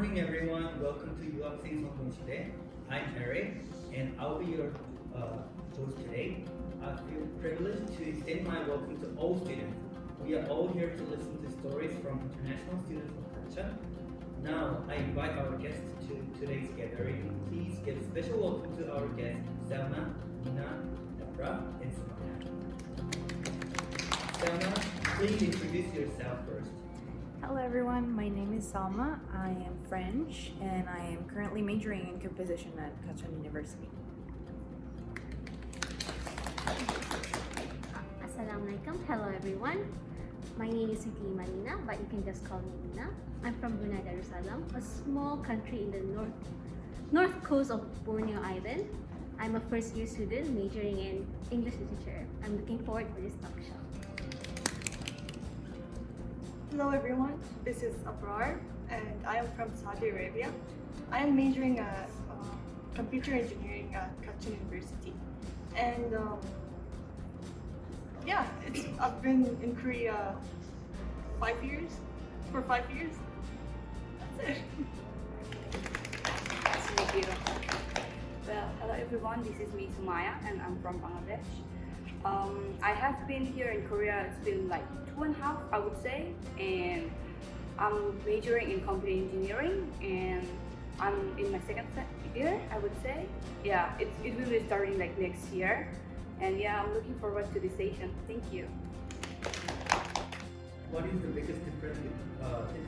morning, everyone. Welcome to 성공시대. I'm Eric, and I'll be your host today. I feel privileged to extend my welcome to all students. We are all here to listen to stories from international students of Gachon. Now, I invite our guests to today's gathering. Please give a special welcome to our guests, Selma, Nina, Deborah, and Samaya. Selma, please introduce yourself first. Hello everyone, my name is Salma. I am French and I am currently majoring in composition at Gachon University. Assalamualaikum. Hello everyone. My name is Manina, but you can just call me Nina. I'm from Brunei Darussalam, a small country in the north coast of Borneo Island. I'm a first year student majoring in English literature. I'm looking forward for this talk show. Hello everyone, this is Abrar and I am from Saudi Arabia. I am majoring at computer engineering at Gachon University. And I've been in Korea 5 years. For 5 years. That's it. Thank you. Well, hello everyone, this is me Sumaya and I'm from Bangladesh. I have been here in Korea, it's been like 2.5 I would say, and I'm majoring in computer engineering and I'm in my second year I would say. Yeah, it will be starting like next year, and yeah, I'm looking forward to this session. Thank you. What is the biggest difference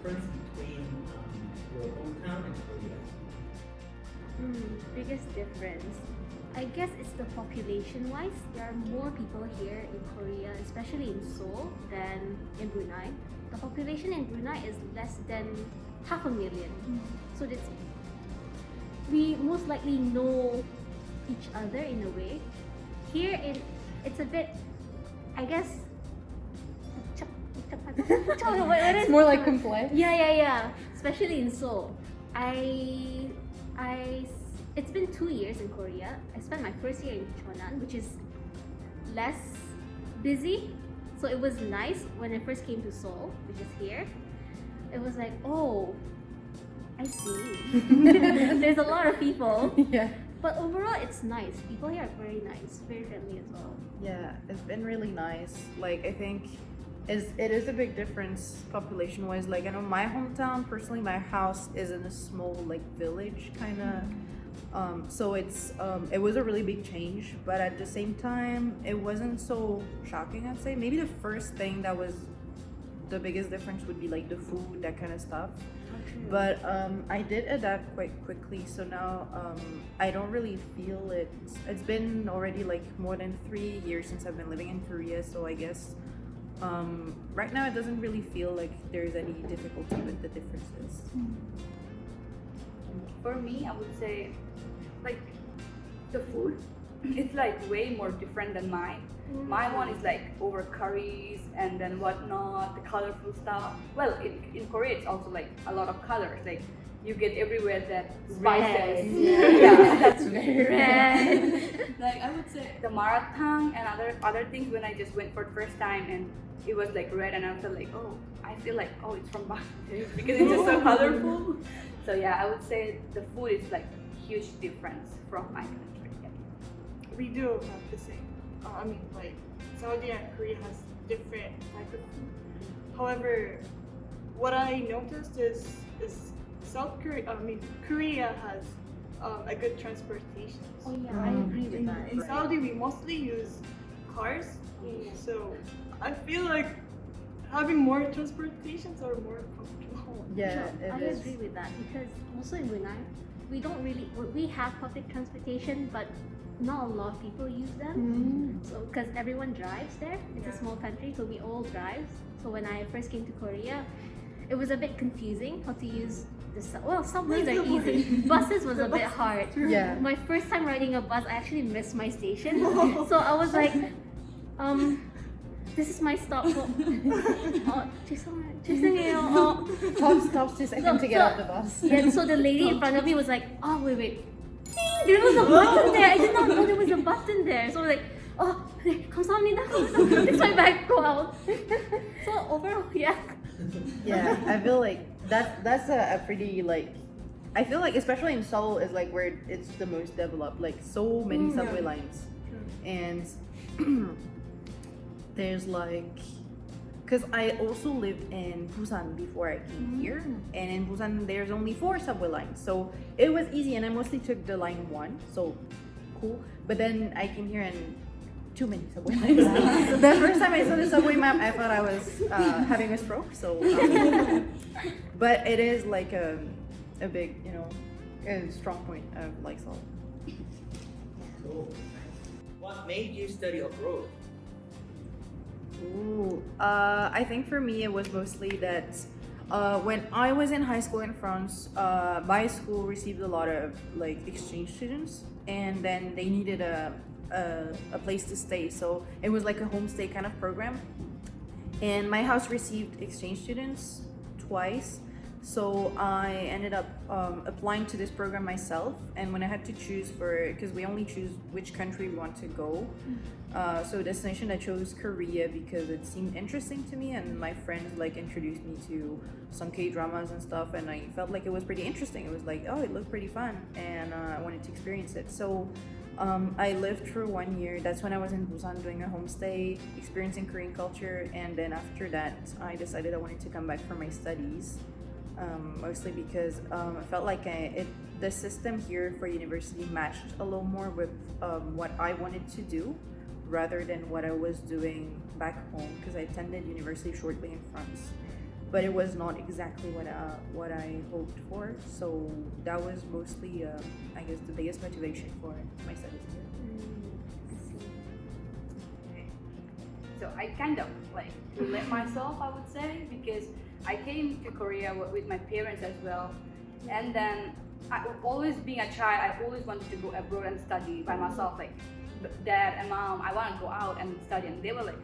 between your hometown and Korea? Biggest difference. I guess it's the population-wise. There are more people here in Korea, especially in Seoul, than in Brunei. The population in Brunei is less than 500,000. So we most likely know each other in a way. Here, it's a bit, I guess. It's more like complaint. Yeah. Especially in Seoul. It's been 2 years in Korea. I spent my first year in Cheonan, which is less busy. So it was nice when I first came to Seoul, which is here. It was like, oh, I see. There's a lot of people. Yeah. But overall, it's nice. People here are very nice, very friendly as well. Yeah, it's been really nice. Like, I think it is a big difference population-wise. Like, I know my hometown, personally, my house is in a small, like, village kind of. So it was a really big change, but at the same time, it wasn't so shocking, I'd say. Maybe the first thing that was the biggest difference would be like the food, that kind of stuff. But I did adapt quite quickly, so now I don't really feel it. It's been already like more than 3 years since I've been living in Korea, so I guess right now it doesn't really feel like there's any difficulty with the differences. For me, I would say like the food, it's like way more different than mine. My one is like over curries and then whatnot, the colorful stuff. Well, in Korea it's also like a lot of colors. Like you get everywhere that spices. Yeah, that's very red. Like I would say the marathon and other things when I just went for the first time and it was like red and I felt like, oh, I feel like, oh, it's from Bangladesh because it's just so colorful. So yeah, I would say the food is like huge difference from my country. Yeah. We do have the same. Like Saudi and Korea has different type of food. However, what I noticed is Korea has a good transportation. Oh yeah, I agree with that. In Saudi, we mostly use cars. So I feel like having more transportations are more comfortable. Yeah, I agree with that because also in Brunei, we have public transportation, but not a lot of people use them. So because everyone drives there, it's a small country, so we all drive. So when I first came to Korea, it was a bit confusing how to use subways are easy. Buses was a bit hard. Yeah. My first time riding a bus, I actually missed my station. So I was like, this is my stop. 죄송해요. Stops 2 seconds to get off the bus. Yeah, so the lady in front of me was like, oh, wait. Ding, there was a button there. I did not know there was a button there. So I was like, oh, 감사합니다. It's my bag, go out. So overall, yeah. Yeah, I feel like that's a pretty like. I feel like especially in Seoul is like where it's the most developed. Like so many subway lines, and there's like. Because I also lived in Busan before I came here, and in Busan there's only 4 subway lines, so it was easy, and I mostly took the line 1, so cool. But then I came here and too many subway lines. The first time I saw the subway map, I thought I was having a stroke. So, but it is like a big, a strong point of like Seoul. Cool. What made you study abroad? Ooh, I think for me it was mostly that when I was in high school in France, my school received a lot of like exchange students, and then they needed a place to stay. So it was like a homestay kind of program, and my house received exchange students twice. So I ended up applying to this program myself, and when I had to choose because we only choose which country we want to go. So destination, I chose Korea because it seemed interesting to me, and my friends like introduced me to some K-dramas and stuff, and I felt like it was pretty interesting. It was like, oh, it looked pretty fun, and I wanted to experience it. So I lived for 1 year. That's when I was in Busan doing a homestay, experiencing Korean culture, and then after that, I decided I wanted to come back for my studies. Mostly because I felt like the system here for university matched a little more with what I wanted to do rather than what I was doing back home, because I attended university shortly in France, but it was not exactly what I hoped for. So that was mostly I guess the biggest motivation for my studies here. So I kind of like relate myself, I would say, because I came to Korea with my parents as well, and then always being a child, I always wanted to go abroad and study by myself. Like dad and mom, I want to go out and study, and they were like,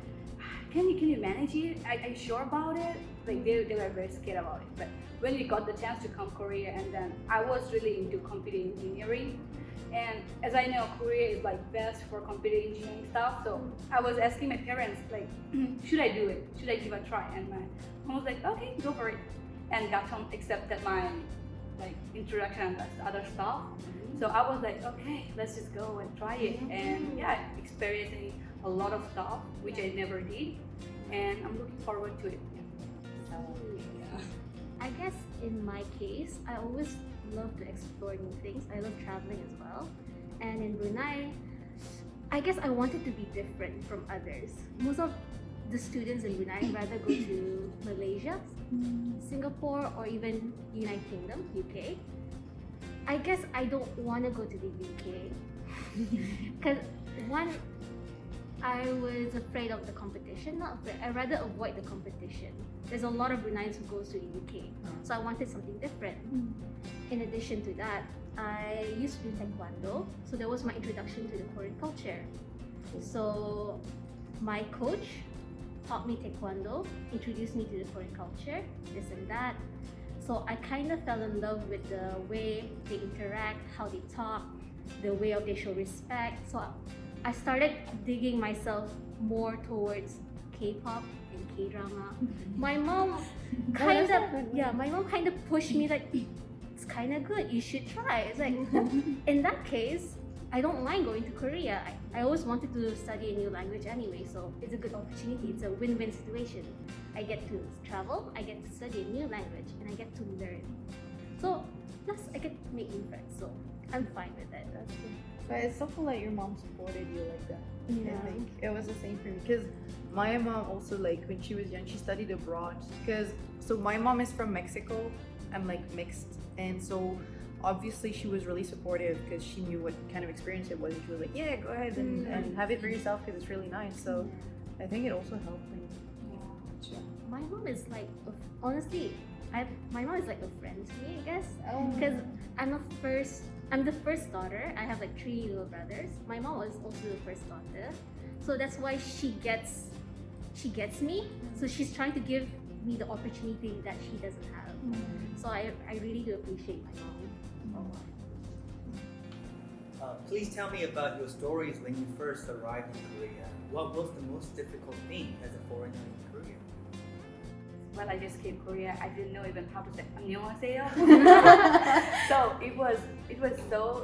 "Can you manage it? Are you sure about it?" Like they were very scared about it. But when we got the chance to come Korea, and then I was really into computer engineering. And as I know, Korea is like best for computer engineering stuff. So I was asking my parents like, should I do it? Should I give a try? And my mom was like, okay, go for it. And Gachon accepted my like introduction and other stuff. So I was like, okay, let's just go and try it. And yeah, experiencing a lot of stuff which I never did, and I'm looking forward to it. I guess in my case, I always love to explore new things. I love traveling as well. And in Brunei, I guess I wanted to be different from others. Most of the students in Brunei rather go to Malaysia, Singapore, or even United Kingdom, UK. I guess I don't want to go to the UK because one, I was afraid of the competition. Not afraid, I rather avoid the competition. There's a lot of Bruneians who goes to the UK, so I wanted something different. In addition to that, I used to do taekwondo, so that was my introduction to the Korean culture. So my coach taught me taekwondo, introduced me to the Korean culture, this and that. So I kind of fell in love with the way they interact, how they talk, the way of they show respect. So I started digging myself more towards K-pop and K-drama. My mom kind of pushed me like, it's kind of good, you should try. It's like, in that case, I don't mind going to Korea. I always wanted to study a new language anyway, so it's a good opportunity. It's a win-win situation. I get to travel, I get to study a new language, and I get to learn. So, plus I get to make new friends, so I'm fine with that. That's good. But it's so cool that your mom supported you like that. Yeah. I think it was the same for me, because my mom also, like when she was young, she studied abroad. So my mom is from Mexico. I'm like mixed, and so obviously she was really supportive because she knew what kind of experience it was, and she was like, yeah, go ahead and have it for yourself because it's really nice. So I think it also helped me. My mom is like, honestly, my mom is like a friend to me, I guess, because I'm the first daughter. I have like 3 little brothers. My mom was also the first daughter, so that's why she gets me. So she's trying to give me the opportunity that she doesn't have. So I really do appreciate my mom. Please tell me about your stories when you first arrived in Korea. What was the most difficult thing as a foreigner in Korea? well, I just came to Korea. I didn't know even how to say 안녕하세요. So it was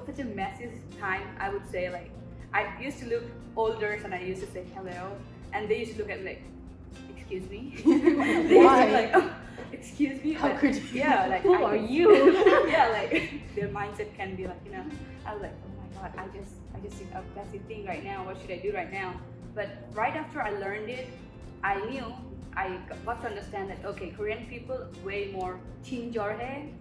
such a messy time. I would say, like, I used to look older and I used to say hello, and they used to look at me like, excuse me. They used to be like, oh, excuse me. How But could you? yeah, like, Who are you? Yeah, like their mindset can be like, you know, I was like, oh my god, I just did a messy thing right now. What should I do right now? But right after I learned it, I knew I got to understand that okay, Korean people way more 친절해,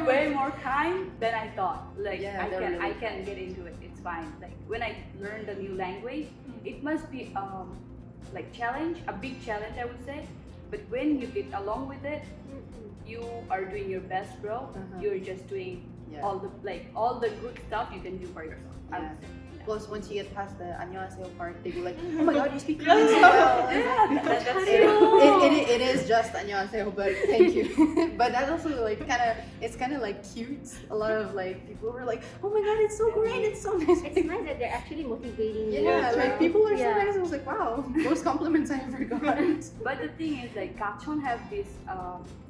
way more kind than I thought. Like Yeah, I they're can really get into it. It's fine. Like when I learned a new language, it must be like challenge, a big challenge I would say. But when you get along with it, you are doing your best, bro. You're just doing Yeah. all the good stuff you can do for yourself. I would say. Plus, once you get past the 안녕하세요 part, they go like, oh my god, you speak Korean so well. That's It is just 안녕하세요, but thank you. But that's also like it's kind of like cute. A lot of like people were like, oh my god, it's so great, it's so nice. It's nice that they're actually motivating you. Yeah, like people are so Yeah. nice. I was like, wow, most compliments I ever got. But the thing is, like, Gachon have this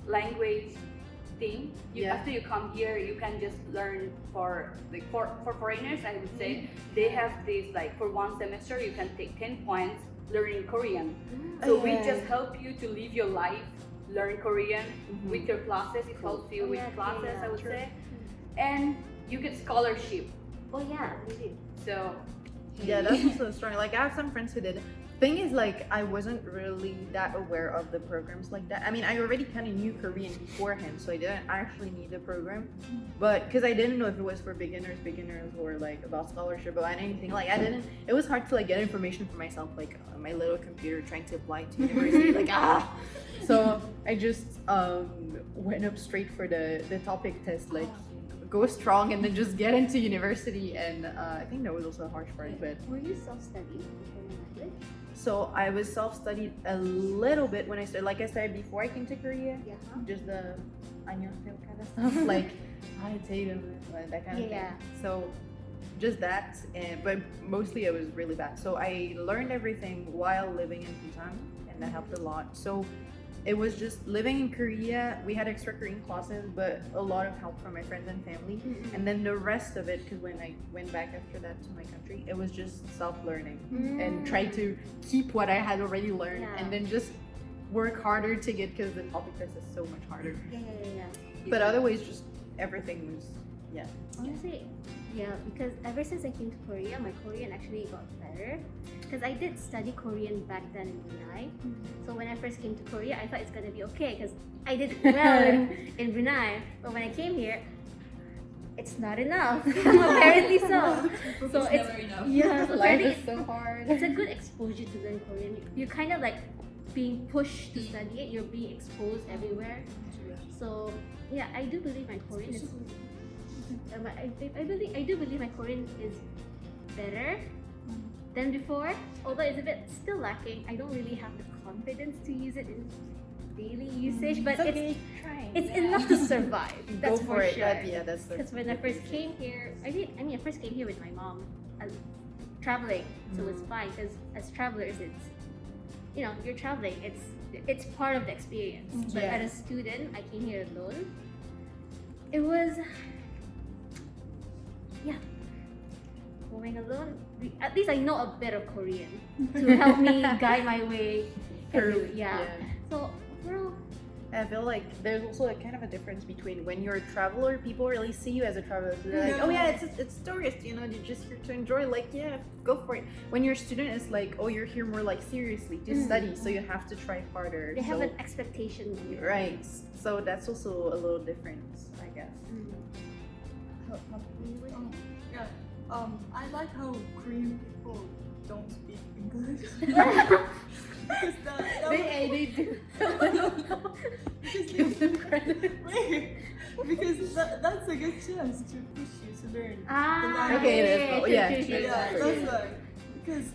language thing. Yeah. After you come here, you can just learn for foreigners. I would say they have this, like, for one semester you can take 10 points learning Korean. So we yeah. just help you to live your life, learn Korean with your classes. It helps you with Yeah, classes, yeah, I would true. say, and you get scholarship. Oh yeah, they do. So Yeah, that's also a story. Like I have some friends who did. Thing is, like, I wasn't really that aware of the programs like that. I mean, I already kind of knew Korean beforehand, so I didn't actually need the program. But because I didn't know if it was for beginners, or like about scholarship or anything, like I didn't. It was hard to like get information for myself, like on my little computer trying to apply to university, like So I just went up straight for the topic test, like go strong and then just get into university. And I think that was also a harsh part, but. Were you self-studying Korean language? So I was self-studied a little bit when I started. Like I said before I came to Korea, Yeah. just the 안녕하세요 kind of stuff, like hi Tatum, that kind of Yeah. thing. So just that, but mostly it was really bad. So I learned everything while living in Busan, and that helped a lot. So it was just living in Korea. We had extra Korean classes, but a lot of help from my friends and family. And then the rest of it, because when I went back after that to my country, it was just self-learning and try to keep what I had already learned, Yeah. and then just work harder to get, because the topic test is so much harder. Yeah. But otherwise, just everything was, Honestly, yeah, because ever since I came to Korea, my Korean actually got better. Because I did study Korean back then in Brunei. So when I first came to Korea, I thought it's gonna be okay because I did well in Brunei. But when I came here, it's not enough. Apparently so. So it's yeah, so life apparently is so hard. it's a good exposure to learn Korean. You're kind of like being pushed to study it. You're being exposed everywhere. So yeah, I do believe my Korean is. I do believe my Korean is better than before. Although it's a bit still lacking. I don't really have the confidence to use it in daily usage, but it's enough to survive. That's Go for it. sure. That's the. Because when I first came here, I first came here with my mom, traveling, so it's fine. Because as travelers, it's you're traveling. It's part of the experience. But as a student, I came here alone. It was going alone. At least I know a bit of Korean to help me guide my way through. Yeah. So overall. I feel like there's also a kind of a difference between when you're a traveler, people really see you as a traveler. So they're like, oh yeah, it's tourist, you're just here to enjoy, like, yeah, go for it. When you're a student, it's like, oh, you're here more like seriously to study, so you have to try harder. They have an expectation of you. Right. So that's also a little different, I guess. I like how Korean people don't speak English. Because They do. Give them credit. Wait, because that's a good chance to push you to learn the language. Okay, it is. Oh, yeah. Yeah, that's why. Because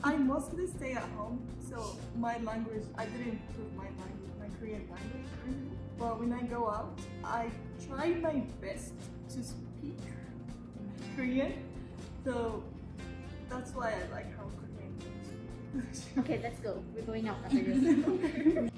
I mostly stay at home, so my language, I didn't improve my Korean language. But when I go out, I try my best to speak Korean. So that's why I like how Korean is. Okay, let's go. We're going out after this.